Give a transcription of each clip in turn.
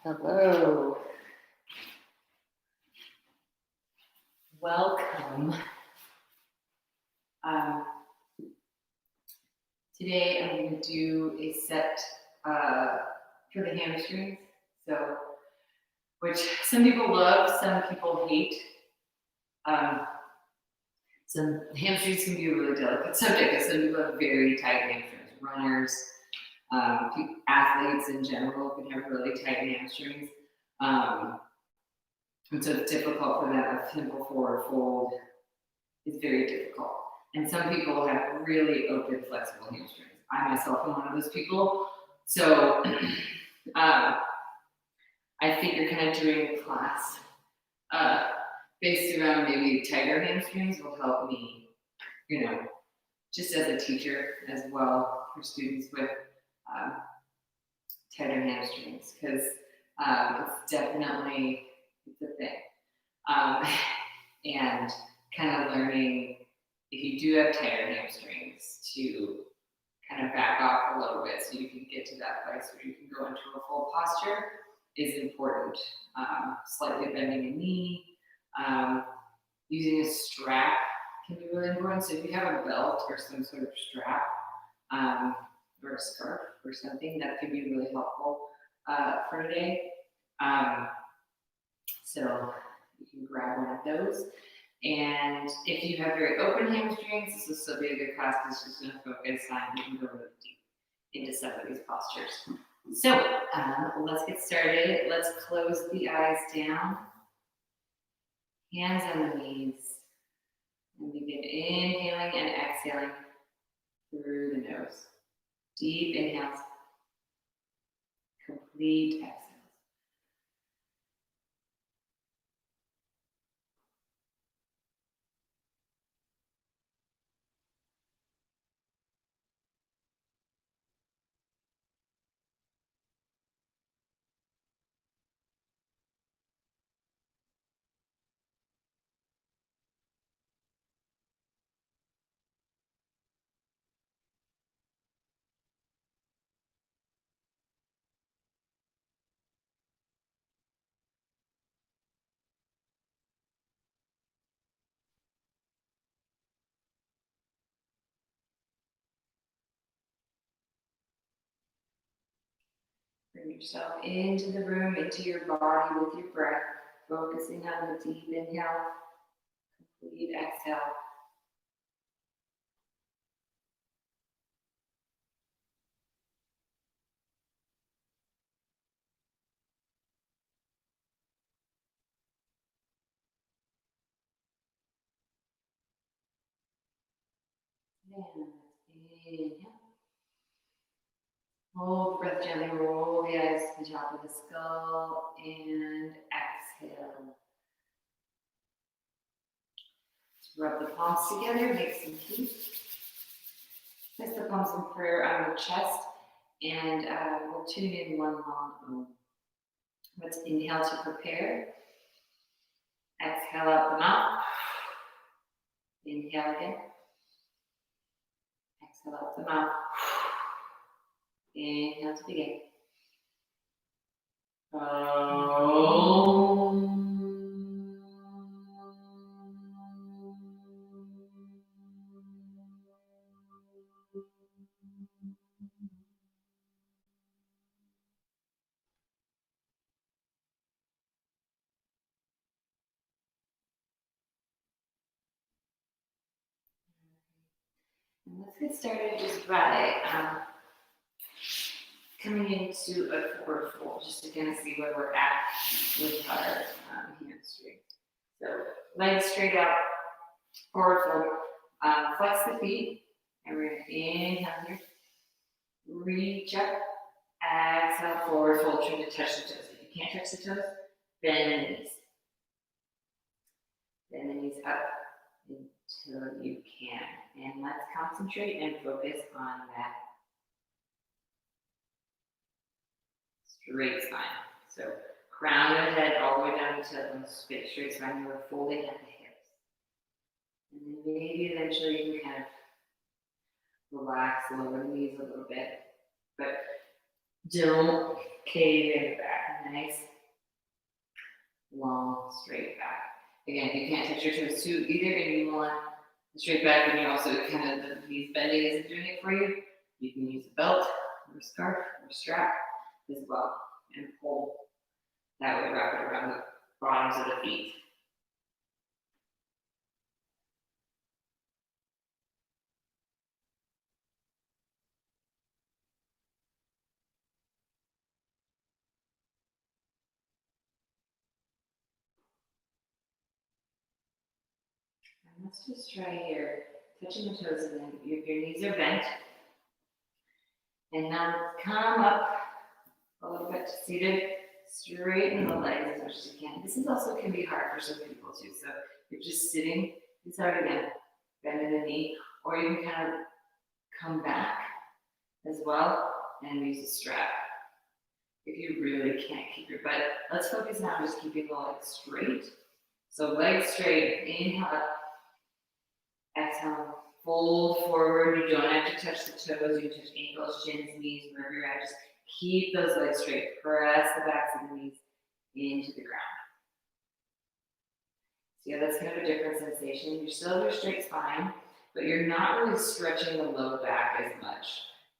Hello. Welcome. Today I'm going to do a set for the hamstrings. So, which some people love, some people hate. Some hamstrings can be a really delicate subject because some people have very tight hamstrings. Runners, athletes in general can have really tight hamstrings. And so it's difficult for them. A simple forward fold is very difficult. And some people have really open, flexible hamstrings. I myself am one of those people. So I figure kind of doing a class based around maybe tighter hamstrings will help me, just as a teacher as well for students with tighter hamstrings, because it's definitely a thing. And kind of learning, if you do have tighter hamstrings, to kind of back off a little bit so you can get to that place where you can go into a full posture is important. Slightly bending a knee, using a strap can be really important. So if you have a belt or some sort of strap, or a scarf or something, that can be really helpful for today. So you can grab one of those. And if you have very open hamstrings, this will still be a good class because it's just going to focus on, you can go really deep into some of these postures. So let's get started. Let's close the eyes down, hands on the knees, and begin inhaling and exhaling through the nose. Deep inhales, complete exhales. Bring yourself into the room, into your body with your breath, focusing on the deep inhale, complete exhale. And inhale. Hold the breath gently, roll the eyes to the top of the skull, and exhale. Rub the palms together, make some heat. Place the palms in prayer on the chest, and we'll tune in one long. Let's inhale to prepare. Exhale out the mouth. Inhale again. Exhale out the mouth. Inhale to begin. And let's get started just by coming into a forward fold, just to kind of see where we're at with our hamstring. So legs straight out, forward fold. Flex the feet, and we're going to inhale here. Reach up, exhale, forward fold, try to touch the toes. If you can't touch the toes, bend the knees. Bend the knees up until you can. And let's concentrate and focus on that straight spine. So crown of the head all the way down to the straight spine. We're folding at the hips. And then maybe eventually you can kind of relax, lower the knees a little bit. But don't cave in the back. a nice, long, straight back. Again, you can't touch your toes too either, and you want the straight back, and you also kind of, the knees bending isn't doing it for you. You can use a belt or a scarf or a strap as well, and pull. That would wrap it around the bottoms of the feet. And let's just try here, touching the toes, and then your knees are bent. And now come up a little bit to seated, straighten the legs as much as you can. This is also can be hard for some people too. So you're just sitting, it's hard again, bending the knee, or you can kind of come back as well and use a strap. If you really can't keep your butt, let's focus now on just keeping the legs straight. So legs straight, inhale up, exhale, fold forward. You don't have to touch the toes, you can touch ankles, shins, knees, wherever you're at. Just keep those legs straight. Press the backs of the knees into the ground. So yeah, that's kind of a different sensation. You still have your straight spine, but you're not really stretching the low back as much.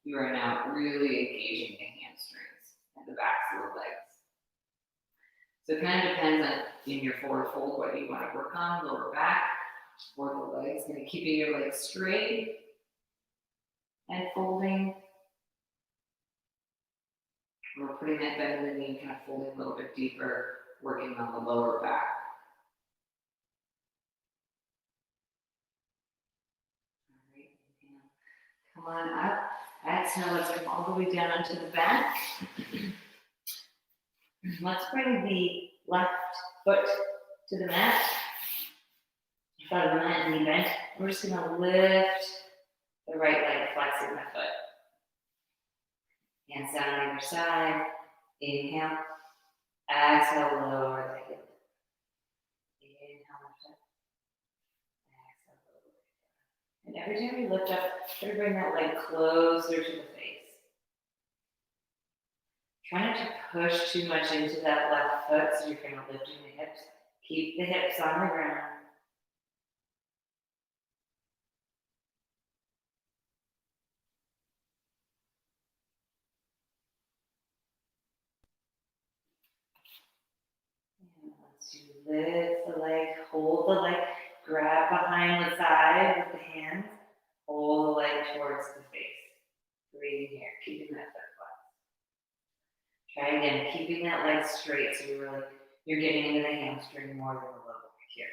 You are now really engaging the hamstrings and the backs of the legs. So it kind of depends on, in your forward fold, what you want to work on, lower back or the legs. And keeping your legs straight and folding. We're putting that bend in the knee, kind of folding a little bit deeper, working on the lower back. All right, come on up. Exhale, let's come all the way down onto the back. Let's bring the left foot to the mat. Front of the mat, knee bent. We're just going to lift the right leg, flexing the foot. Hands down on either side. Inhale. Exhale, lower the hip. Inhale, lift up. Exhale, lower. And every time you lift up, try to bring that leg closer to the face. Try not to push too much into that left foot, so you're kind of lifting the hips. Keep the hips on the ground. And once you lift the leg, hold the leg, grab behind the thigh with the hands, hold the leg towards the face. Breathing here, keeping that foot flat. Try again, keeping that leg straight, so you're getting into the hamstring more than the low back here.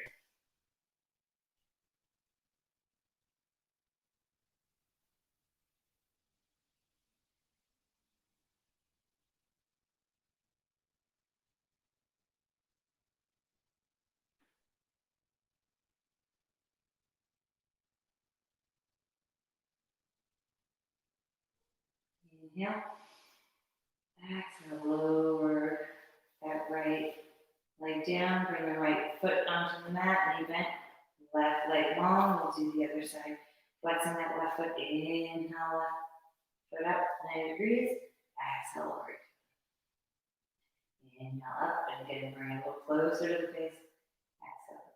Inhale. Exhale, lower that right leg down, bring the right foot onto the mat, knee bent, left leg long. We'll do the other side. Flexing that left foot, inhale, left foot up 90 degrees, exhale over. Inhale up, and again, bring it a little closer to the face, exhale.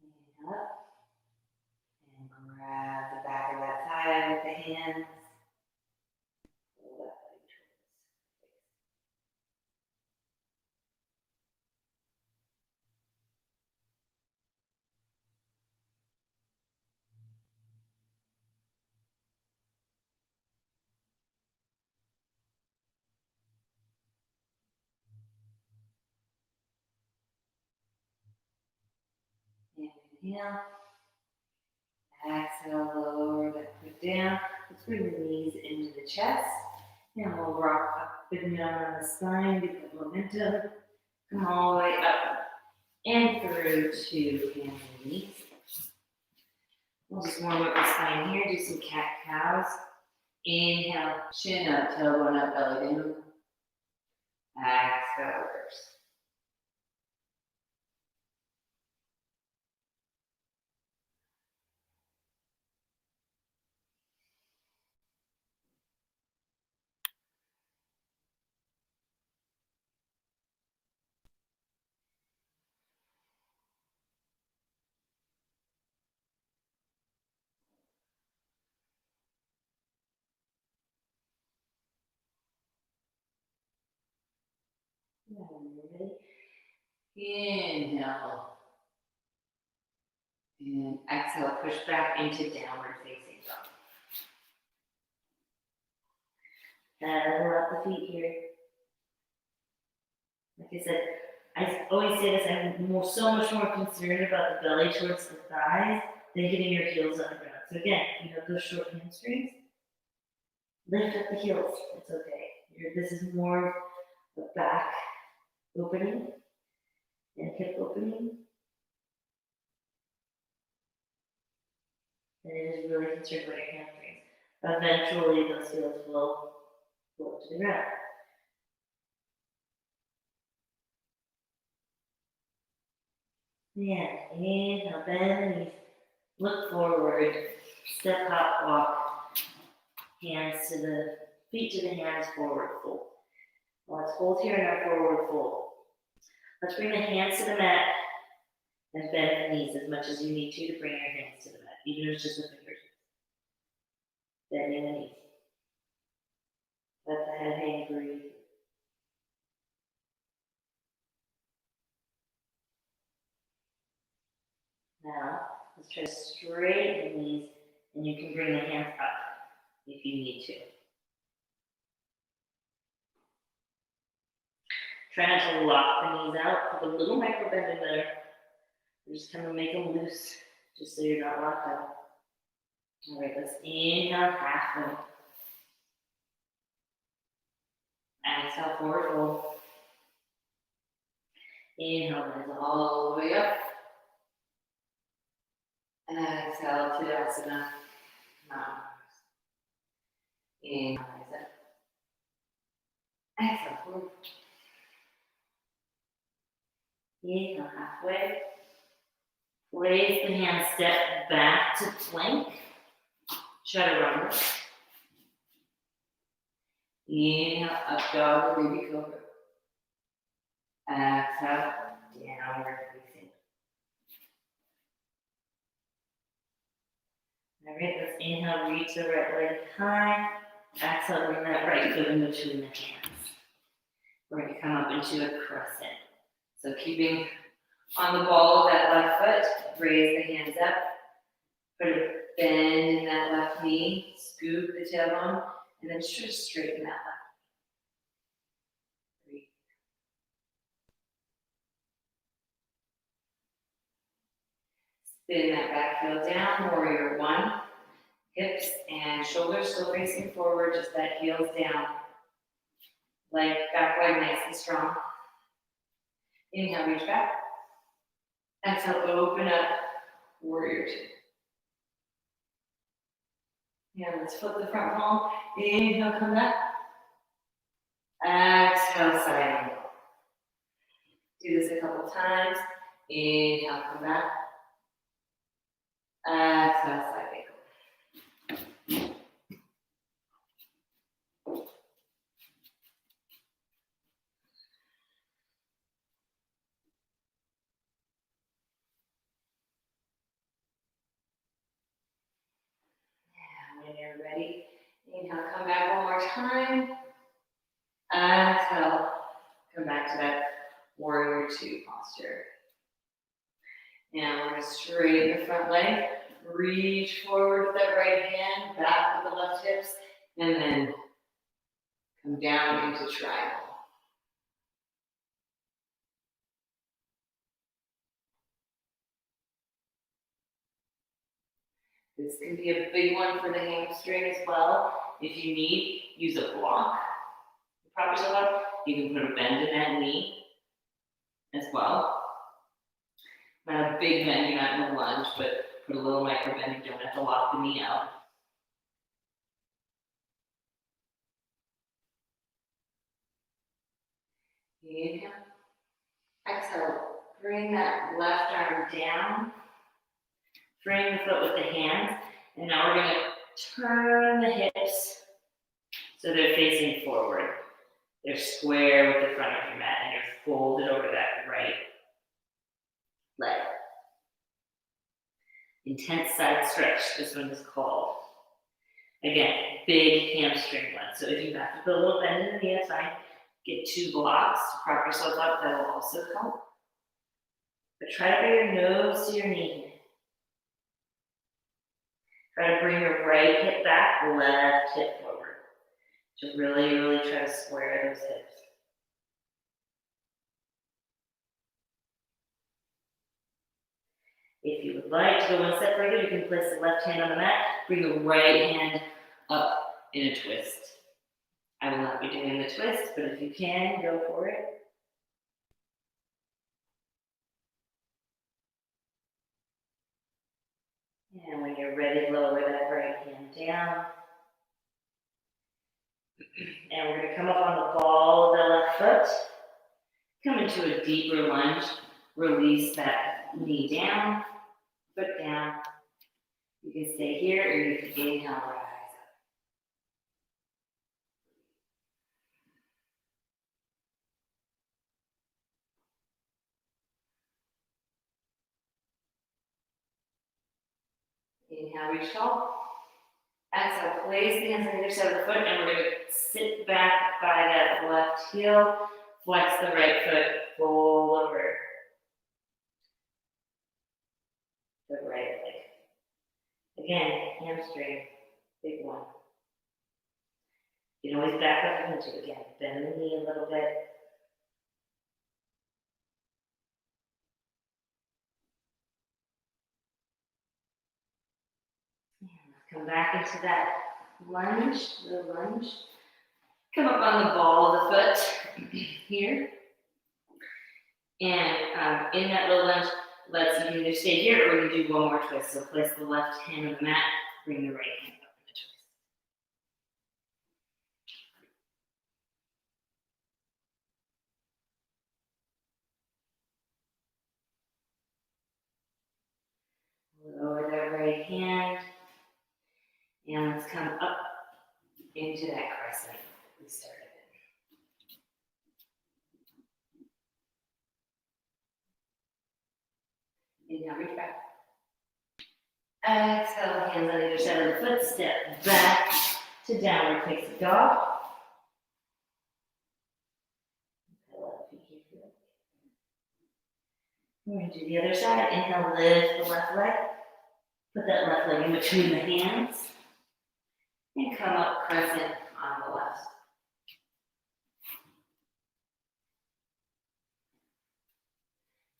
Inhale up, and grab the back of that thigh with the hands. Pull that leg towards the face. Inhale. Exhale, lower that foot down. Let's bring the knees into the chest. And we'll rock up and down on the spine, get the momentum. Come all the way up and through to hands and knees. We'll just warm up the spine here, do some cat-cows. Inhale, chin up, tailbone up, belly down. Exhale, reverse. Ready? Inhale. And exhale, push back into downward facing dog. Pedal up the feet here. Like I said, I always say this, I'm so much more concerned about the belly towards the thighs than getting your heels on the ground. So again, you have those short hamstrings, lift up the heels, it's okay. This is more a back opening and hip opening. And it is really concerned about your hamstrings. Eventually those heels will go to the ground. Yeah, inhale, bend the knees, look forward, step, hop, walk, hands to the feet to the hands, forward fold. Let's hold here in our forward fold. Let's bring the hands to the mat and bend the knees as much as you need to bring your hands to the mat, even if it's just the fingertips. Bending the knees. Let the head hang, breathe. Now, let's try to straighten the knees, and you can bring the hands up if you need to. Try not to lock the knees out. Put a little micro bend in there. Just kind of make them loose, just so you're not locked out. All right, let's inhale, halfway. Exhale, forward fold. Inhale, rise all the way up. Exhale, Tadasana. Inhale, rise up. Exhale, forward. Inhale, halfway. Raise the hands, step back to plank. Chaturanga. Inhale, up dog or baby cobra. Exhale, downward facing. All right, let's inhale, reach the right leg high. Exhale, bring that right foot in between the hands. We're going to come up into a crescent. So keeping on the ball of that left foot, raise the hands up. Put a bend in that left knee, scoop the tailbone, and then just straighten that left. Breathe. Spin that back heel down, warrior one. Hips and shoulders still facing forward, just that heels down. Leg, back leg nice and strong. Inhale, reach back. Exhale, open up, warrior two. Yeah, let's flip the front palm. Inhale, come back. Exhale, side angle. Do this a couple times. Inhale, come back. Exhale, side angle. When you're ready, inhale, come back one more time. Exhale, come back to that warrior two posture. Now we're going to straighten the front leg, reach forward with that right hand, back with the left hips, and then come down into triangle. This can be a big one for the hamstring as well. If you need, use a block. Prop yourself up. You can put a bend in that knee as well. Not a big bend, you're not in a lunge, but put a little micro bend. You don't have to lock the knee out. Inhale. Exhale. Bring that left arm down. Frame the foot with the hands. And now we're going to turn the hips so they're facing forward. They're square with the front of your mat, and you're folded over that right leg. Intense side stretch, this one is called. Again, big hamstring one. So if you have to put a little bend in the knee, that's fine. Get 2 blocks to prop yourself up, that will also help. But try to bring your nose to your knee here. Try to bring your right hip back, left hip forward. To really, really try to square those hips. If you would like to go one step further, you can place the left hand on the mat, bring the right hand up in a twist. I will not be doing the twist, but if you can, go for it. And when you're ready, lower that right hand down. And we're going to come up on the ball of the left foot. Come into a deeper lunge. Release that knee down, foot down. You can stay here or you can inhale, rise up. Inhale, reach tall. Exhale, place the hands on either side of the foot, and we're going to sit back by that left heel. Flex the right foot, fold over the right leg. Again, hamstring, big one. You can always back up into it again. Bend the knee a little bit. Come back into that lunge, little lunge. Come up on the ball of the foot here. And in that little lunge, you can either stay here or you can do one more twist. So place the left hand on the mat, bring the right hand up in the twist. Lower that right hand. And let's come up into that crescent we started in. Inhale, reach back. Exhale, hands on either side of the foot. Step back to downward facing dog. We're going to do the other side. Inhale, lift the left leg. Put that left leg in between the hands. And come up crescent on the left.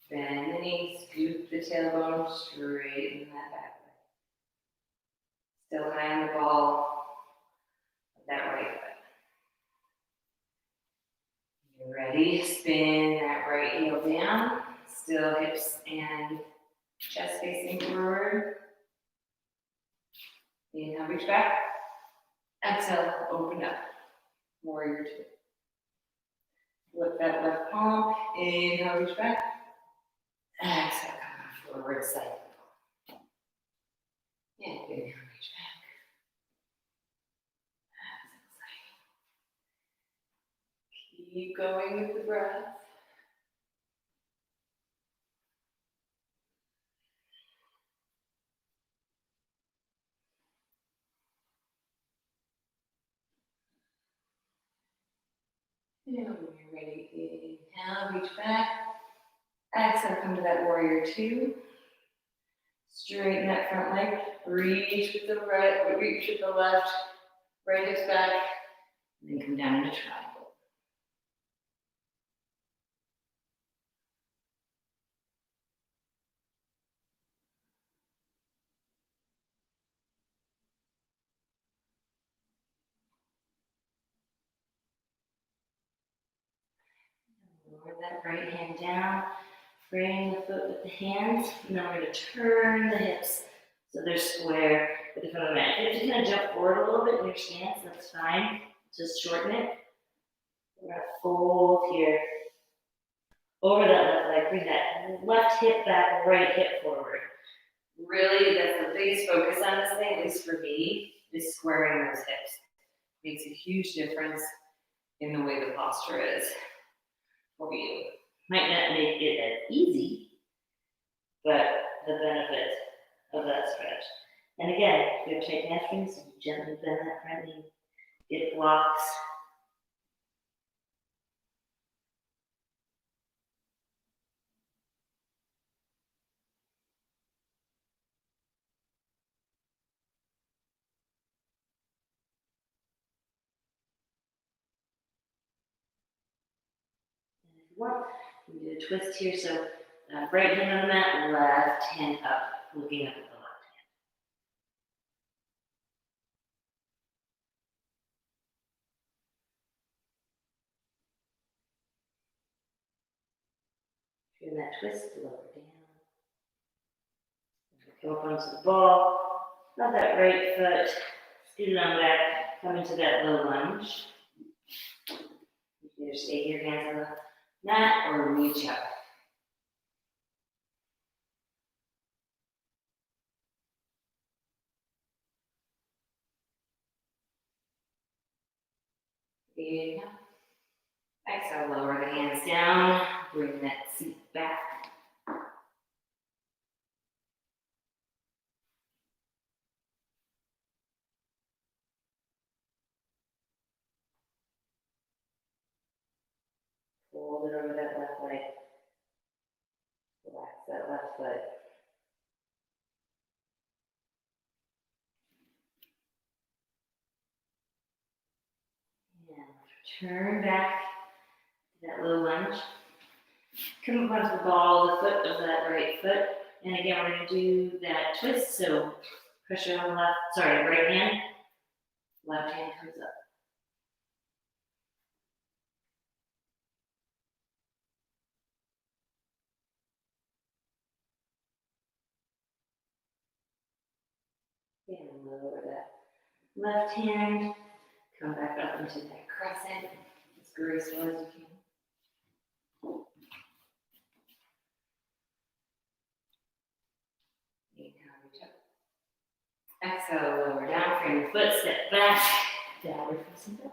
Bend the knee, scoop the tailbone, straighten that back leg. Still high on the ball of that right foot. You're ready, spin that right heel down. Still hips and chest facing forward. Inhale, reach back. Exhale, open up. Warrior 2. Flip that left palm. Inhale, reach back. Exhale, come on, forward side. And inhale, reach back. Exhale. Keep going with the breath. And when you're ready, inhale, reach back. Exhale, come to that warrior 2. Straighten that front leg. Reach with the right, reach with the left. Right hips back. And then come down into triangle. that right hand down, frame the foot with the hands, and then we're going to turn the hips so they're square with the front of the mat. If you kind of jump forward a little bit in your stance, that's fine. Just shorten it. We're going to fold here. Over that left leg, bring that left hip back, right hip forward. Really, that's the biggest focus on this thing, at least for me, is squaring those hips. Makes a huge difference in the way the posture is for you. Might not make it as easy, but the benefit of that stretch. And again, if you have tight hamstrings, you gently bend that front knee. It blocks. And if you want, you can do a twist here. So right hand on the mat, left hand up, looking up at the left. Doing that twist, lower down. Come up onto the ball. Not that right foot. Scoot it on back. Come into that low lunge. You can either stay here, hands on the mat, or reach up. Inhale. Exhale, lower the hands down. Bring that seat back. Fold it over that left leg. Relax that left foot. And turn back to that low lunge. Come up onto the ball, the foot of that right foot. And again, we're going to do that twist. So pressure on the right hand. Left hand comes up. And lower that left hand. Come back up into that crescent as graceful as you can. Inhale, reach up. Exhale, lower down, frame the foot, step back, downward facing dog.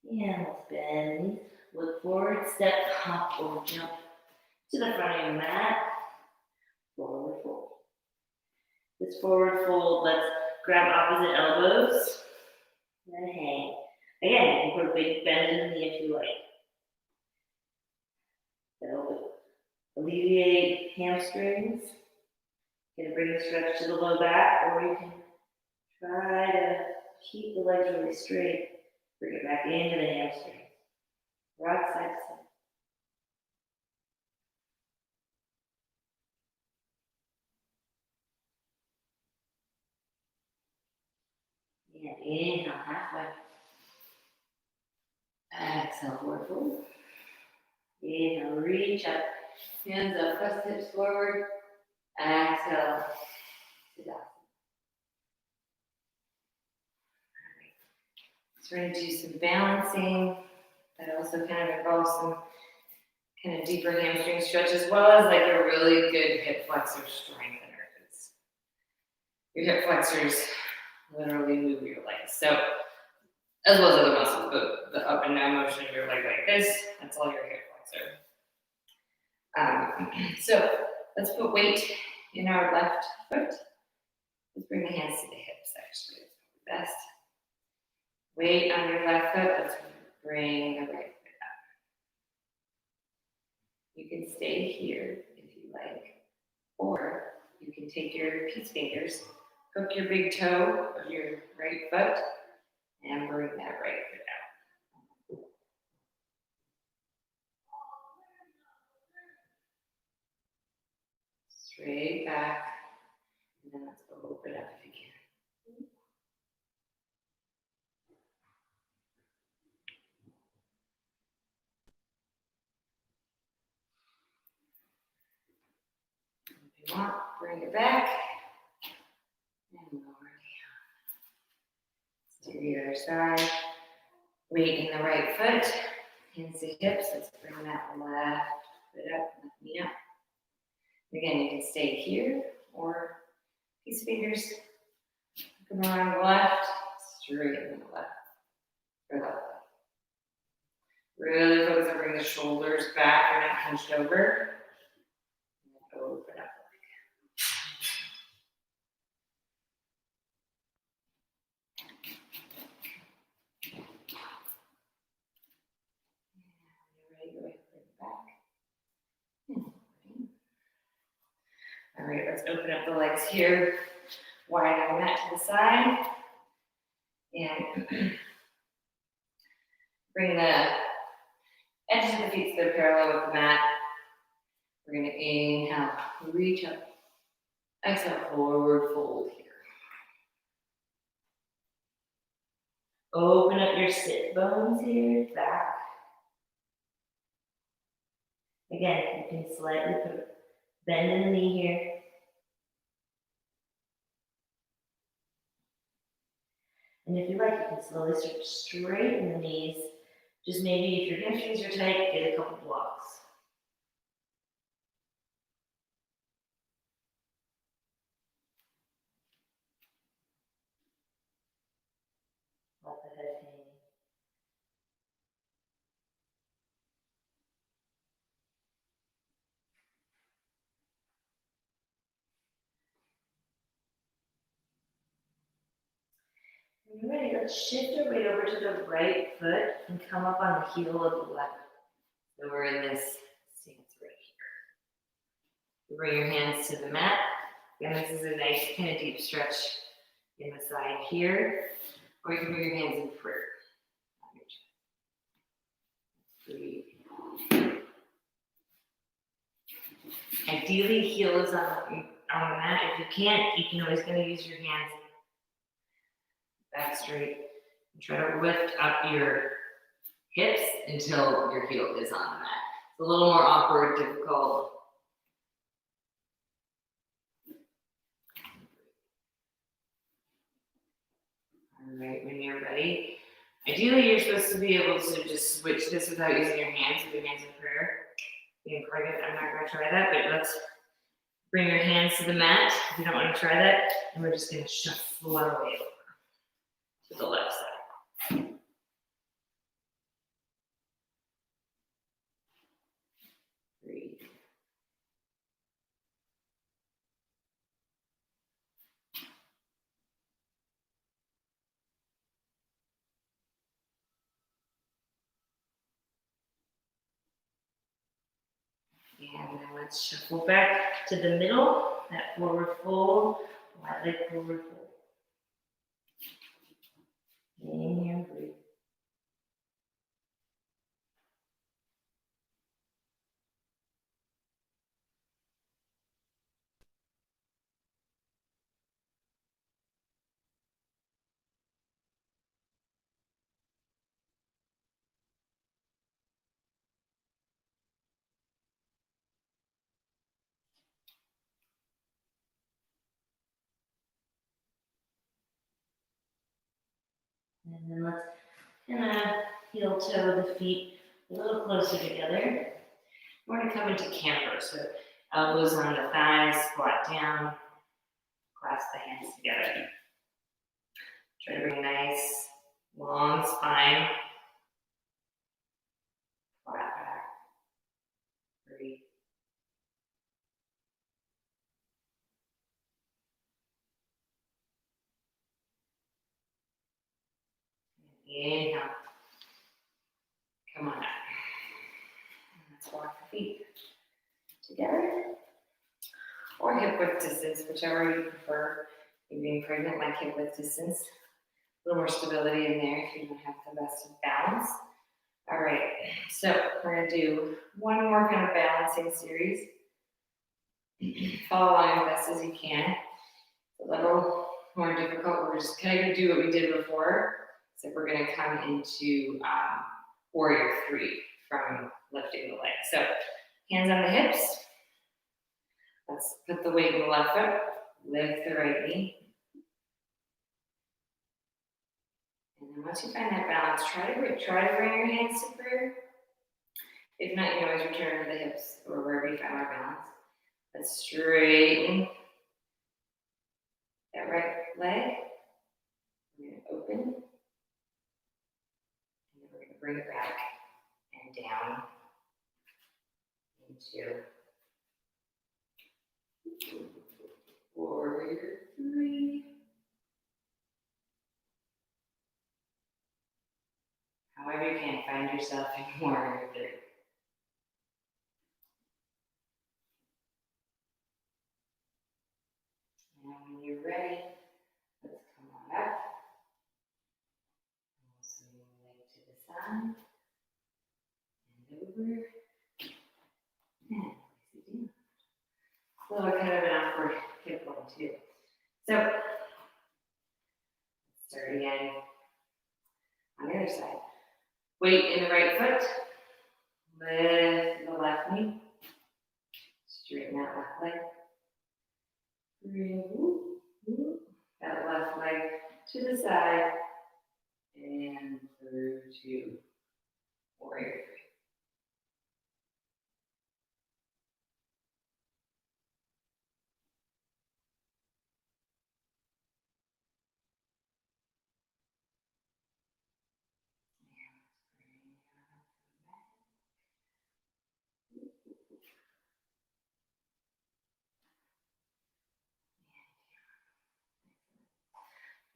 And let's bend, look forward, step, hop, or jump to the front of your mat. Forward fold. This forward fold, let's grab opposite elbows and hang. Again, you can put a big bend in the knee if you like. That'll alleviate hamstrings. You can bring the stretch to the low back, or you can try to keep the legs really straight. Bring it back into the hamstring. Rock side to side. And inhale, halfway. Exhale, forward fold. Inhale, reach up. Hands up, press hips forward. Exhale, sit down. So we're going to do some balancing. That also kind of involves some kind of deeper hamstring stretch, as well as like a really good hip flexor strengthener. Your hip flexors literally move your legs. So, as well as other muscles, but the up and down motion of your leg like this, that's all your hip flexor. So, let's put weight in our left foot. Let's bring the hands to the hips, actually. It's probably best. Weight on your left foot. Let's bring the right foot up. You can stay here if you like, or you can take your peace fingers, hook your big toe of your right foot, and bring that right foot out. straight back, and then let's open up if you can. If you want, bring it back and lower down. Let's do the other side. Weight in the right foot, hands to hips. Let's bring that left foot up, left knee up. Again, you can stay here or these fingers come around the left, straight in the left, or left. Really focus on bringing the shoulders back, you're not hunched over. And open up. Ready, go ahead, bring it back. All right, let's open up the legs here. Widen that to the side. And bring the edges of the feet so they're parallel with the mat. We're gonna inhale, reach up. Exhale, forward fold here. Open up your sit bones here, back. Again, you can slightly put a bend in the knee here. And if you like, you can slowly start to straighten the knees. Just maybe if your hamstrings are tight, get a couple blocks. Let the head hang. When you're ready, let's shift our weight over to the right foot and come up on the heel of the left. So we're in this stance right here. You bring your hands to the mat. Again, this is a nice kind of deep stretch in the side here. Or you can bring your hands in prayer. Breathe. Ideally, heel is on the mat. If you can't, you can always use your hands back straight. And try to lift up your hips until your heel is on the mat. It's a little more awkward, difficult. All right, when you're ready, ideally you're supposed to be able to just switch this without using your hands, with your hands in prayer. Being pregnant, I'm not going to try that, but let's bring your hands to the mat if you don't want to try that, and we're just going to shuffle our way over to the left side. Breathe. And then let's shuffle back to the middle, that forward fold, wide leg forward fold. Inhale, breathe. And then let's kind of heel toe the feet a little closer together. We're going to come into camper, so elbows on the thighs, squat down, clasp the hands together. Try to bring a nice long spine. Flat back. Breathe. Inhale. Come on up. Let's walk the feet together. Or hip width distance, whichever you prefer. If being pregnant, like hip width distance. A little more stability in there if you don't have the best of balance. All right, so we're gonna do one more kind of balancing series. Follow along as best as you can. A little more difficult. We're just kind of going to do what we did before. So we're going to come into warrior 3 from lifting the leg. So hands on the hips. Let's put the weight in the left foot. Lift the right knee. And then once you find that balance, try to bring your hands to prayer. If not, you can always return to the hips or wherever you find our balance. Let's straighten that right leg. We're going to open. And then we're going to bring it back and down into warrior 3. However you can, find yourself in warrior 3. And when you're ready, let's come on up. And we'll swing the leg to the side. And over. And place it down. A little kind of an awkward hip one too. So, let's start again on the other side. Weight in the right foot. Lift the left knee. Straighten that left leg. Bring that left leg to the side and through to warrior 3.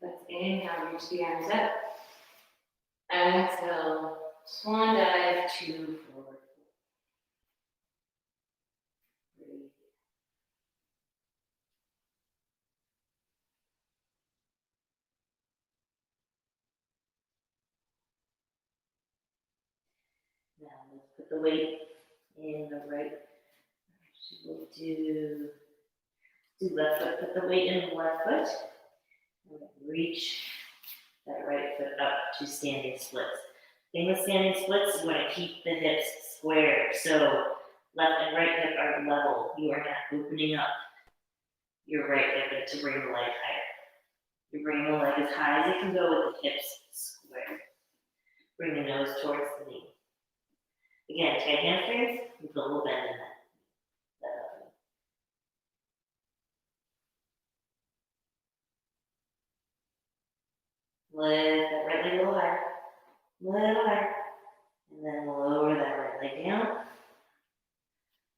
Let's inhale, reach the arms up. Exhale, swan dive to forward. Breathe. Now let's put the weight in the right. We'll do left foot. Put the weight in the left foot. And reach that right foot up to standing splits. The thing with standing splits, you want to keep the hips square. So left and right hip are level. You are not opening up your right hip to bring the leg higher. You're bringing the leg as high as it can go with the hips square. Bring the nose towards the knee. Again, tight hamstrings, with a little bend in that. Lift that right leg a little higher. And then lower that right leg down.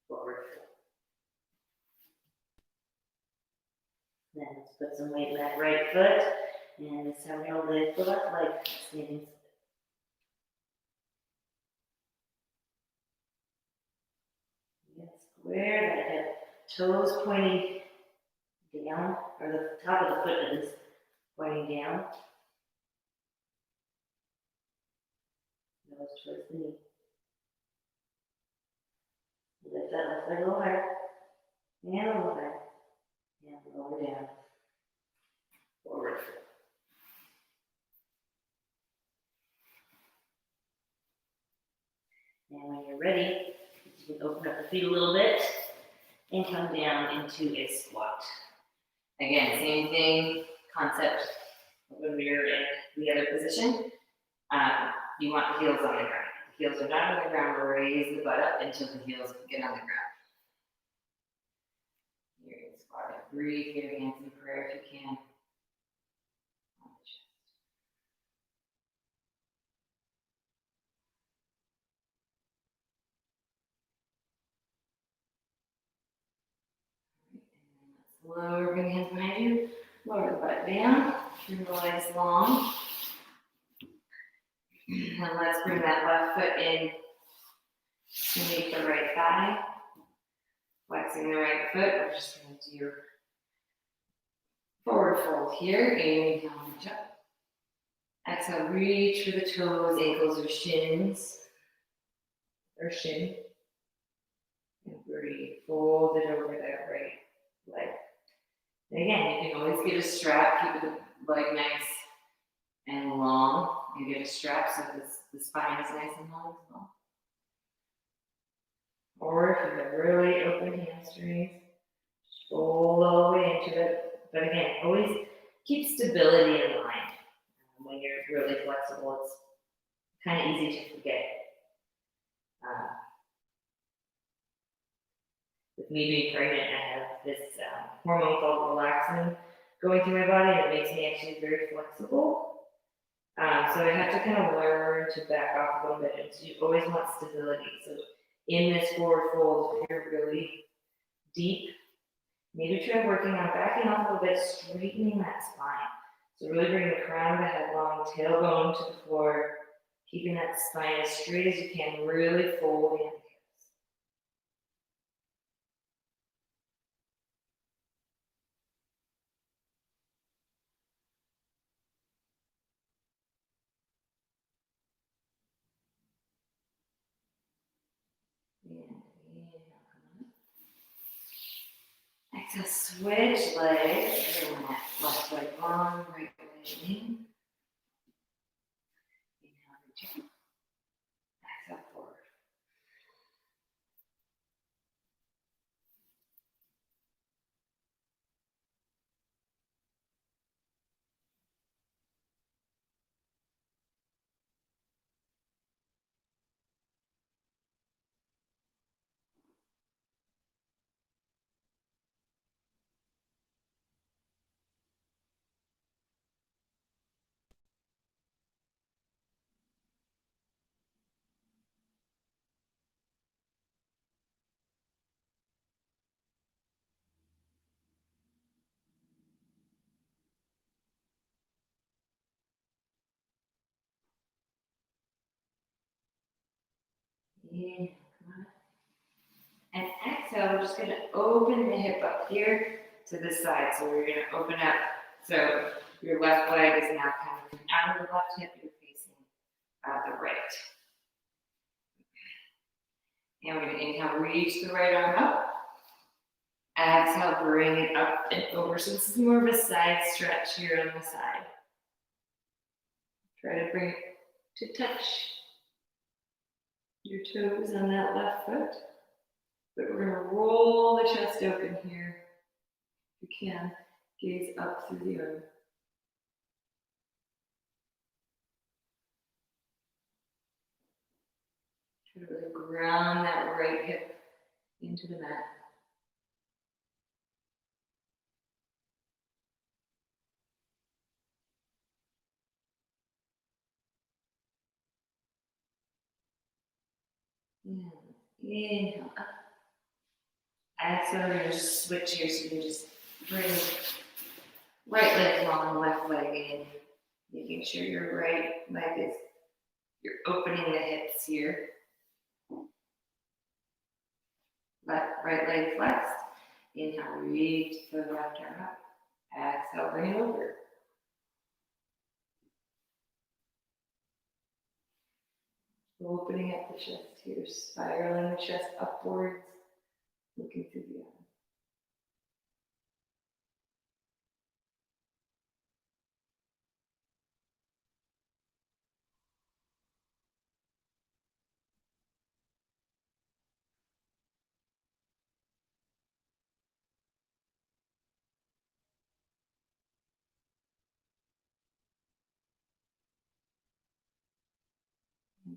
Forward. Then let's put some weight in that right foot. And this time we're going to lift the left leg. Standing. Get square that hip. Toes pointing down, or the top of the foot is pointing down. Nose towards the knee. Lift that left leg a little higher. And a little higher. And lower down. Forward. And when you're ready, you can open up the feet a little bit and come down into a squat. Again, same thing, concept when we were in the other position. You want the heels on the ground. If the heels are not on the ground, raise the butt up until the heels get on the ground. You're in squat. Breathe, get your hands in prayer if you can. On the chest. Lower, bring the hands behind you. Lower the butt down. Bring the legs long. And let's bring that left foot in to meet the right thigh. Flexing the right foot. We're just going to do forward fold here. Inhale, reach up. Exhale, reach for the toes, ankles, or shins. Or shin. And breathe, fold it over that right leg. And again, you can always get a strap, keep the leg nice and long. You get a strap so the spine is nice and long as well. Or if you have really open hamstrings, fold all the way into it. But again, always keep stability in mind. When you're really flexible, it's kind of easy to forget. With me being pregnant, I have this hormone called relaxin going through my body, and it makes me actually very flexible. So I have to kind of learn to back off a little bit, and so you always want stability. So in this forward fold, if you're really deep, maybe try working on backing off a little bit, straightening that spine. So really bring the crown of the head long, tailbone to the floor, keeping that spine as straight as you can, really folding the hips. And inhale, come on. Exhale, switch legs. Bring that left leg long, right leg in. Inhale, reach up. Exhale, forward. Inhale, come on. And exhale, we're just going to open the hip up here to the side. So we're going to open up. So your left leg is now kind of out of the left hip. You're facing the right. And we're going to inhale, reach the right arm up. Exhale, bring it up and over. So this is more of a side stretch here on the side. Try to bring it to touch your toes on that left foot. But we're going to roll the chest open here. If you can, gaze up through the arm. Try to really ground that right hip into the mat. And inhale up. Exhale, we're going to switch here so you can just bring right leg long, left leg in. Making sure your right leg is, you're opening the hips here. Right leg flexed. Inhale, reach the left arm up. Exhale, bring it over. Opening up the chest here, spiraling the chest upwards, looking through the arm.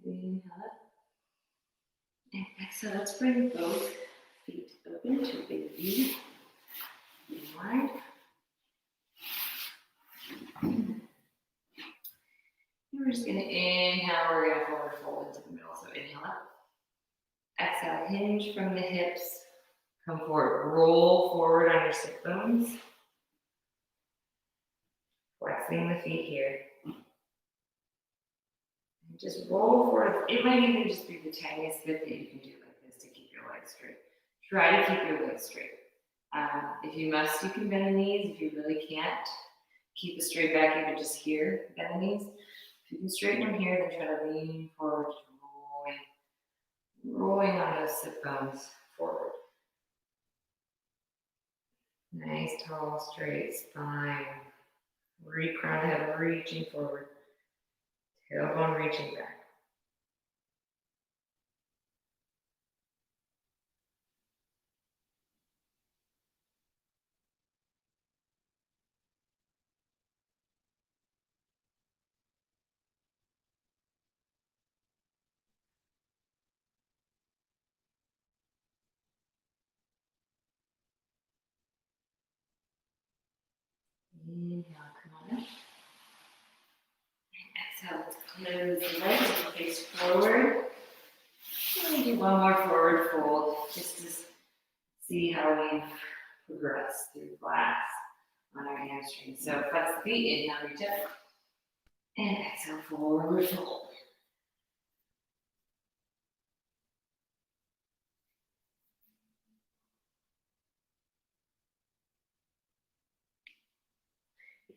Inhale up. And exhale, let's bring both feet open to a big V. Wide. And we're just going to inhale, we're going to forward fold into the middle. So inhale up. Exhale, hinge from the hips. Come forward, roll forward on your sit bones. Flexing the feet here. And just roll forward. It might even just be the tiniest bit that you can do like this to keep your legs straight. Try to keep your legs straight. If you must, you can bend the knees. If you really can't, keep the straight back even just here, bend the knees. If you can straighten them here, then try to lean forward, rolling on those sit bones forward. Nice, tall, straight spine. Crown head reaching forward. Tailbone reaching back. Inhale, come on up. Exhale, let's close the legs and face forward. Let me do one more forward fold just to see how we've progressed through class on our hamstrings. So flex the feet, inhale, reach up. And exhale, forward fold.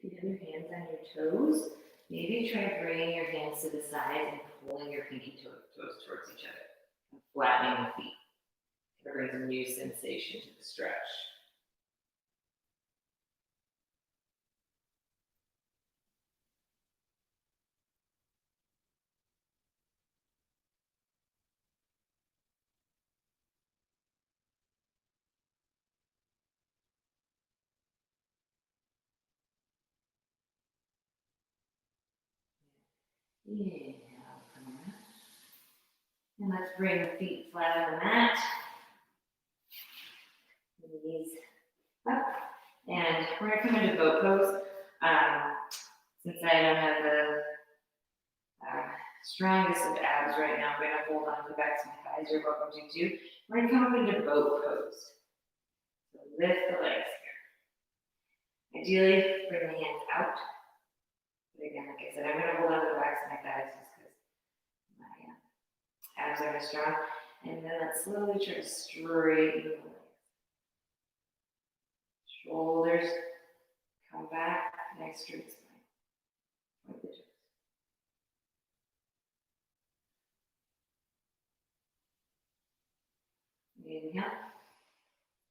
If you have your hands on your toes, maybe try bringing your hands to the side and pulling your pinky toes towards each other, and flattening the feet. It brings a new sensation to the stretch. Inhale, come on. And let's bring the feet flat on the mat. Knees up. And we're going to come into boat pose. Since I don't have the strongest of abs right now, I'm going to hold on to the backs of my thighs. You're welcome to too. We're going to come up into boat pose. So lift the legs here. Ideally, bring the hands out. But again, like I said, I'm going to hold on to the backs of my thighs just because my abs aren't as strong. And then let's slowly try to straighten the legs. Shoulders come back, nice straight spine. Point the toes. Inhale.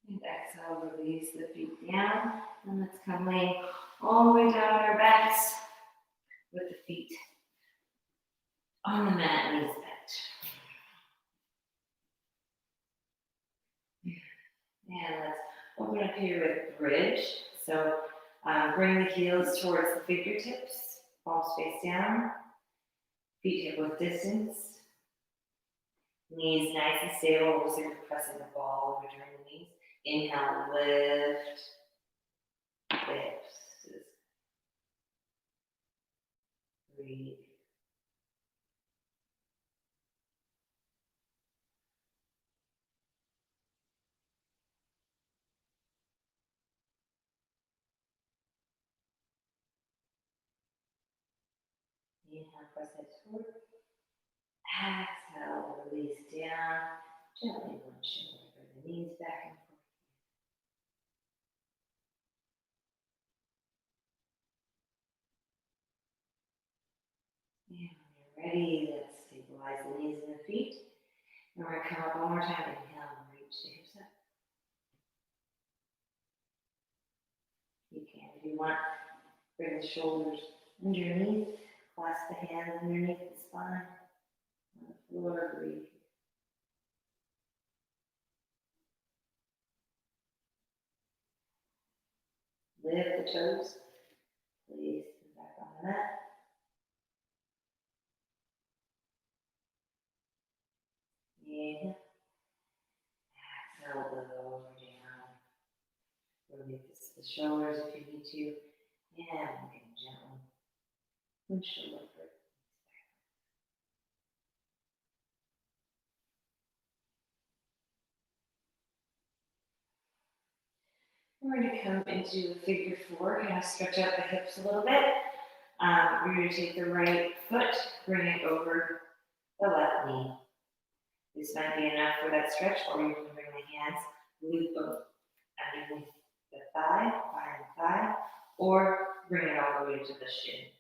And exhale, release the feet down. And let's come laying all the way down on our backs with the feet on the mat, knees bent. And let's open up here with bridge. So bring the heels towards the fingertips, palms face down, feet hip width distance, knees nice and stable. We're just pressing the ball over during the knees. Inhale, lift, lift, breathe. Inhale, press head forward. Exhale, release down. Gently one shoulder, bring the knees back and forth. And when you're ready, let's stabilize the knees and the feet. And we're going to come up one more time. Inhale and reach the hips up. You can, if you want, bring the shoulders underneath, clasp the hands underneath the spine. On the floor, breathe. Lift the toes. Place them back on the mat. Inhale. Exhale, blow over down. Release the shoulders if you need to. And we can gently push the lower. We're going to come into figure four. Kind of stretch out the hips a little bit. We're going to take the right foot, bring it over the left knee. This might be enough for that stretch, or you can bring the hands, loop them underneath the thigh, behind the thigh, or bring it all the way to the shin,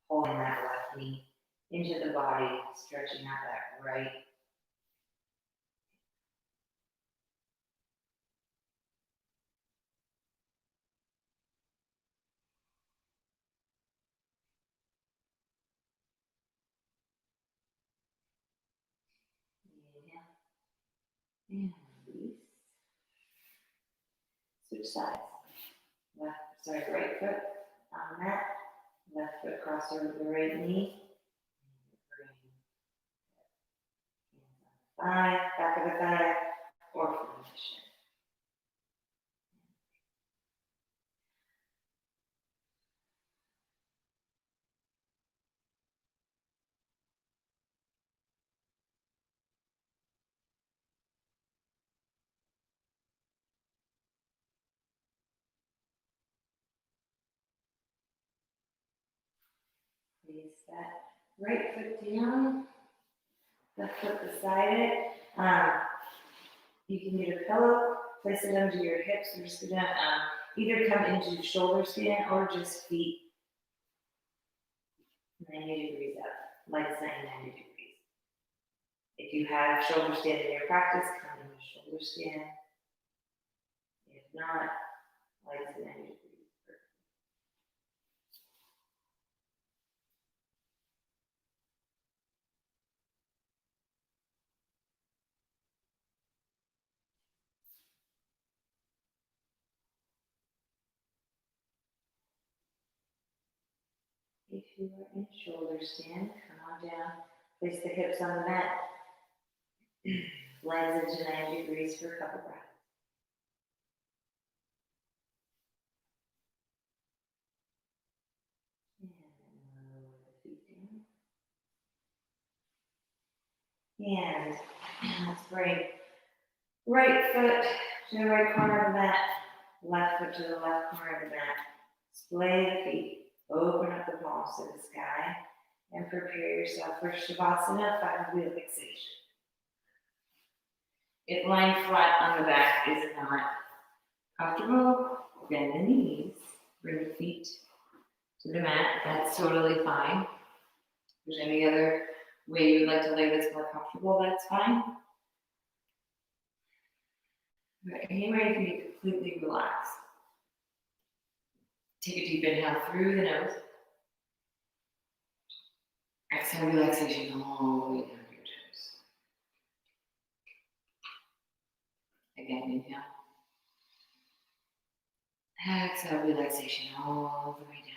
pulling that left knee into the body, stretching out that right. And release. Switch sides. Right foot on the mat. Left foot across over the right knee. Thigh, back of the thigh, or position. Place that right foot down, left foot beside it. You can get a pillow, place it under your hips. We're just gonna either come into shoulder stand or just feet 90 degrees up, legs 90 degrees. If you have shoulder stand in your practice, come into shoulder stand. If not, legs 90 degrees. If you are in shoulder stand, come on down, place the hips on the mat, legs into 90 degrees for a couple breaths. And then lower the feet down. And let's bring right foot to the right corner of the mat, left foot to the left corner of the mat. Splay the feet, open up the palms to the sky, and prepare yourself for Shavasana, 5-wheel fixation. If lying flat on the back is not comfortable, bend the knees, bring the feet to the mat. That's totally fine. If there's any other way you would like to lay that's more comfortable, that's fine. But anyway, you can be completely relaxed. Take a deep inhale through the nose. Exhale, relaxation all the way down your toes. Again, inhale. Exhale, relaxation all the way down your toes.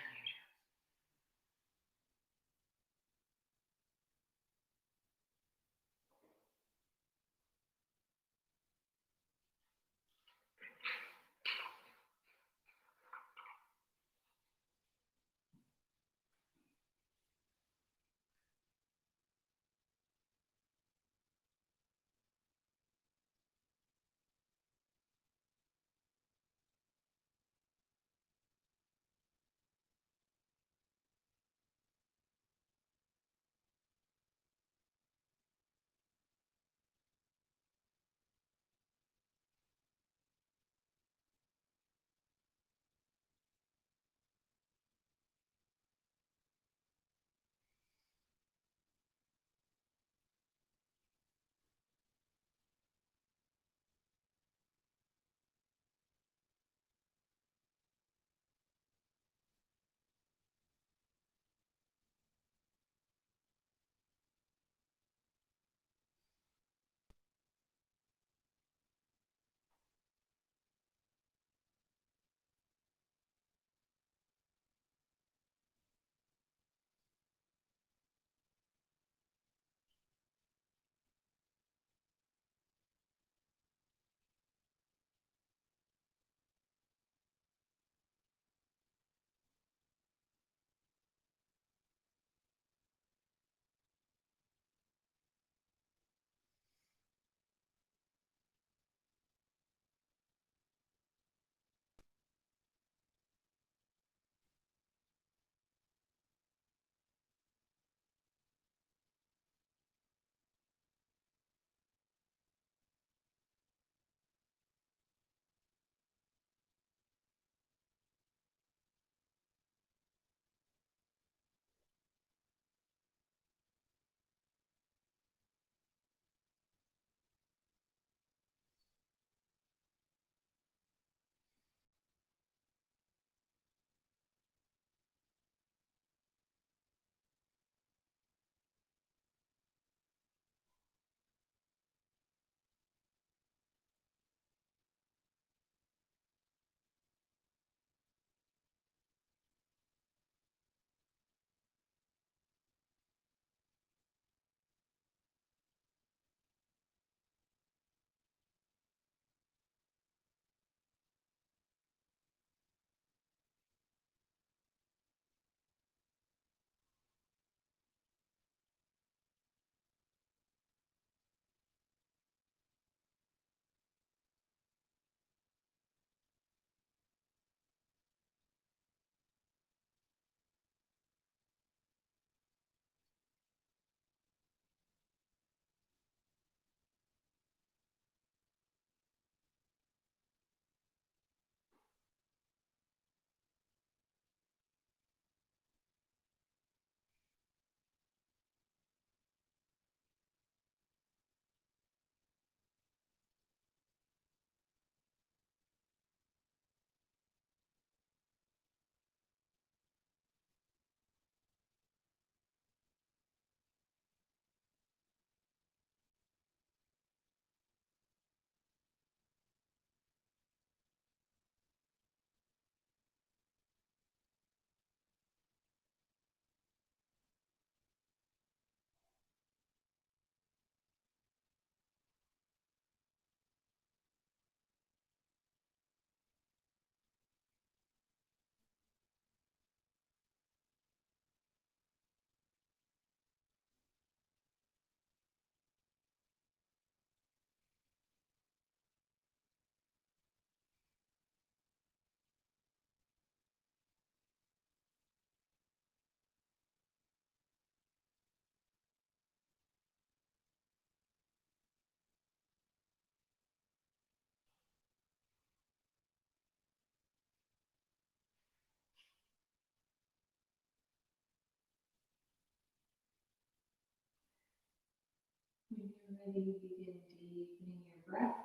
ready, begin deepening your breath.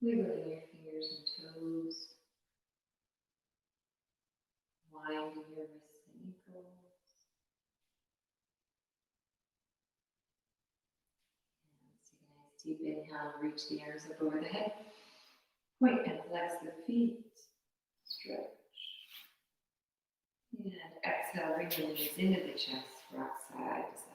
Wiggling your fingers and toes. Winding your wrists and ankles. And take a nice deep inhale, reach the arms up over the head. Point and flex the feet. Stretch. And exhale, bring the knees into the chest, rock side to side.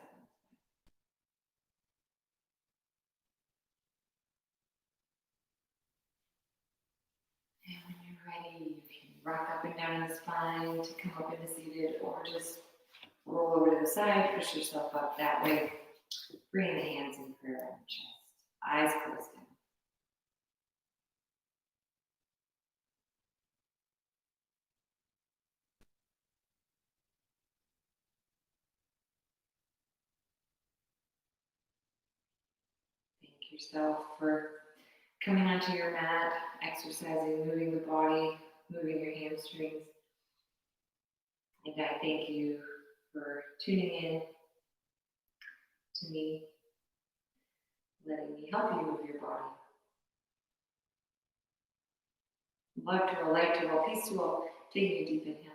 And when you're ready, you can rock up and down in the spine to come up into seated, or just roll over to the side, push yourself up that way. Bring the hands in prayer on the chest. Eyes closed down. Thank yourself for coming onto your mat, exercising, moving the body, moving your hamstrings. And I thank you for tuning in to me, letting me help you move your body. Love to roll, light to roll, peace to roll. Taking a deep inhale.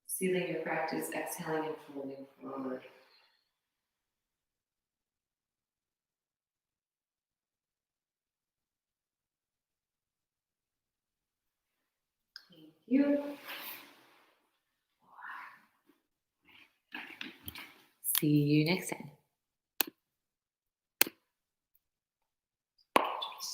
Sealing your practice, exhaling and folding forward. Thank you. See you next time.